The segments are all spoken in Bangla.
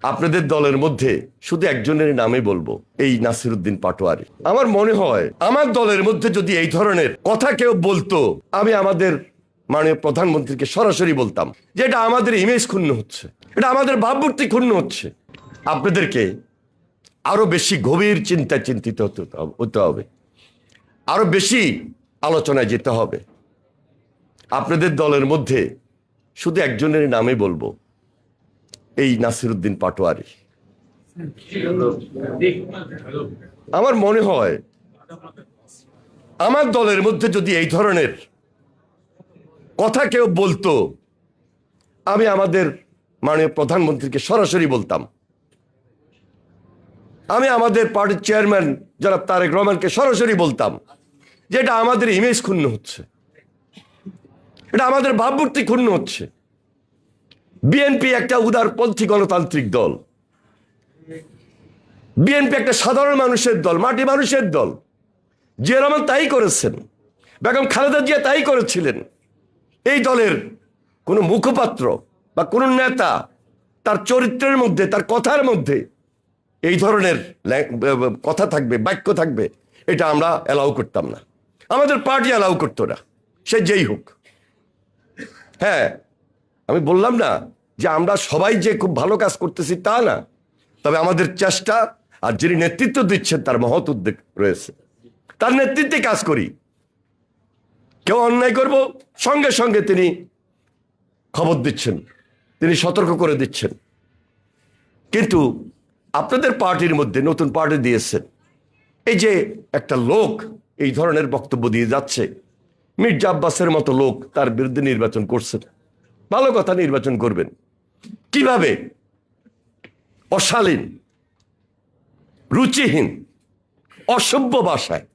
আপনাদের দলের মধ্যে শুধু একজনের নামে বলবো, এই নাসিরউদ্দিন পাটোয়ারি। আমার মনে হয় আমার দলের মধ্যে যদি এই ধরনের কথা কেউ বলতো, আমি আমাদের মাননীয় প্রধানমন্ত্রীকে সরাসরি বলতাম যে এটা আমাদের ইমেজ ক্ষুণ্ণ হচ্ছে, এটা আমাদের ভাবমূর্তি ক্ষুণ্ণ হচ্ছে। আপনাদেরকে আরো বেশি গভীর চিন্তায় চিন্তিত হতে হবে, আরো বেশি আলোচনায় যেতে হবে। আপনাদের দলের মধ্যে শুধু একজনের নামে বলবো, এই নাসিরউদ্দিন পাটোয়ারি। আমার মনে হয় আমার দলের মধ্যে যদি এই ধরনের কথা কেউ বলতো, আমি আমাদের মাননীয় প্রধানমন্ত্রীকে সরাসরি বলতাম, আমি আমাদের পার্টির চেয়ারম্যান জনাব তারেক রহমানকে সরাসরি বলতাম যে এটা আমাদের ইমেজ ক্ষুণ্ণ হচ্ছে, এটা আমাদের ভাবমূর্তি ক্ষুণ্ণ হচ্ছে। বিএনপি একটা উদারপন্থী গণতান্ত্রিক দল, বিএনপি একটা সাধারণ মানুষের দল, মাটি মানুষের দল। জিয়া রহমান তাই করেছেন, বেগম খালেদা জিয়া তাই করেছিলেন। এই দলের কোনো মুখপাত্র বা কোনো নেতা তার চরিত্রের মধ্যে, তার কথার মধ্যে এই ধরনের কথা থাকবে, বাক্য থাকবে, এটা আমরা অ্যালাউ করতাম না, আমাদের পার্টি অ্যালাউ করতো না, সে যেই হোক। হ্যাঁ, আমি বললাম না যে আমরা সবাই যে খুব ভালো কাজ করতেছি তা না, তবে আমাদের চেষ্টা আর যিনি নেতৃত্ব দিচ্ছেন তার মহৎ উদ্যোগ রয়েছে, তার নেতৃত্বে কাজ করি। কেউ অন্যায় করব, সঙ্গে সঙ্গে তিনি খবর দিচ্ছেন, তিনি সতর্ক করে দিচ্ছেন। কিন্তু আপনাদের পার্টির মধ্যে নতুন পার্টি দিয়েছেন, এই যে একটা লোক এই ধরনের বক্তব্য দিয়ে যাচ্ছে, মির্জা আব্বাসের মতো লোক তার বিরুদ্ধে নির্বাচন করছেন। ভালো কথা, নির্বাচন করবেন, কিভাবে অশালীন, রুচিহীন, অসভ্য ভাষায়,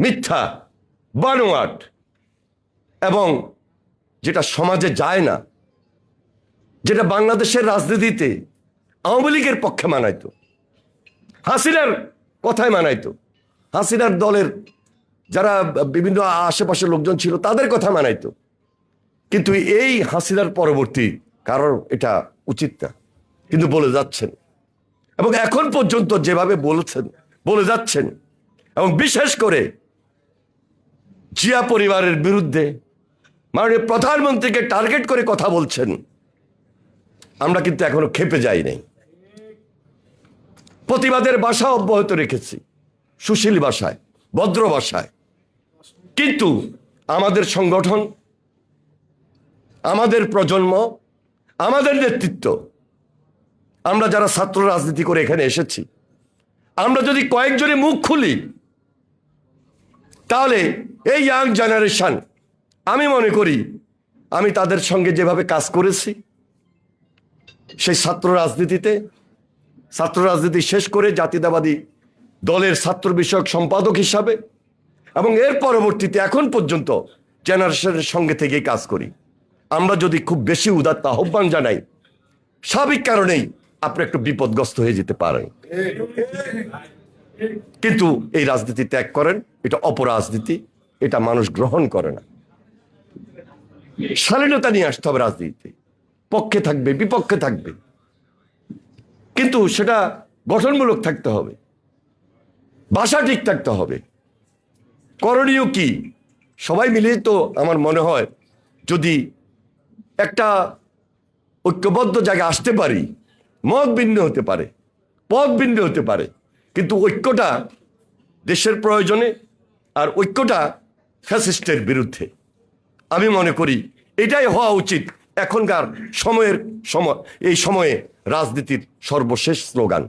মিথ্যা, বানোয়াট, এবং যেটা সমাজে যায় না, যেটা বাংলাদেশের রাজনীতিতে আওয়ামী লীগের পক্ষে মানাইতো, হাসিনার কথায় মানাইতো, হাসিনার দলের যারা বিভিন্ন আশেপাশের লোকজন ছিল তাদের কথা মানাইতো। কিন্তু এই হাসিনার পরবর্তী কারণ এটা উচিত না, কিন্তু বলে যাচ্ছেন, এবং এখন পর্যন্ত যেভাবে বলে যাচ্ছেন, এবং বিশেষ করে জিয়া পরিবারের বিরুদ্ধে মাননীয় প্রধানমন্ত্রীকে টার্গেট করে কথা বলছেন, আমরা কিন্তু এখনো ক্ষেপে যাই নাই। প্রতিবাদের ভাষা অব্যাহত রেখেছি, সুশীল ভাষায়, ভদ্র ভাষায়। কিন্তু আমাদের সংগঠন, আমাদের প্রজন্ম, আমাদের নেতৃত্ব, আমরা যারা ছাত্র রাজনীতি করে এখানে এসেছি, আমরা যদি কয়েকজনে মুখ খুলি, তাহলে এই ইয়াং জেনারেশন, আমি মনে করি আমি তাদের সঙ্গে যেভাবে কাজ করেছি সেই ছাত্র রাজনীতি শেষ করে জাতীয়তাবাদী দলের ছাত্র বিষয়ক সম্পাদক হিসাবে, এবং এর পরবর্তীতে এখন পর্যন্ত জেনারেশনের সঙ্গে থেকেই কাজ করি। আমরা যদি খুব বেশি উদাত্ত আহ্বান জানাই, স্বাভাবিক কারণেই আপনি একটু বিপদগ্রস্ত হয়ে যেতে পারেন। কিন্তু এই রাজনীতি ত্যাগ করেন, এটা অপরাজনীতি, এটা মানুষ গ্রহণ করে না। শালীনতা নিয়ে আসতে হবে রাজনীতিতে, পক্ষে থাকবে, বিপক্ষে থাকবে, কিন্তু সেটা গঠনমূলক থাকতে হবে, ভাষা ঠিক থাকতে হবে। করণীয় কি? সবাই মিলে তো আমার মনে হয় যদি একটা ঐক্যবদ্ধ জায়গায় আসতে পারি, মত ভিন্ন হতে পারে, পথ ভিন্ন হতে পারে, কিন্তু ঐক্যটা দেশের প্রয়োজনে, আর ঐক্যটা ফ্যাসিস্টের বিরুদ্ধে। আমি মনে করি এটাই হওয়া উচিত এখনকার এই সময়ে রাজনীতির সর্বশেষ স্লোগান।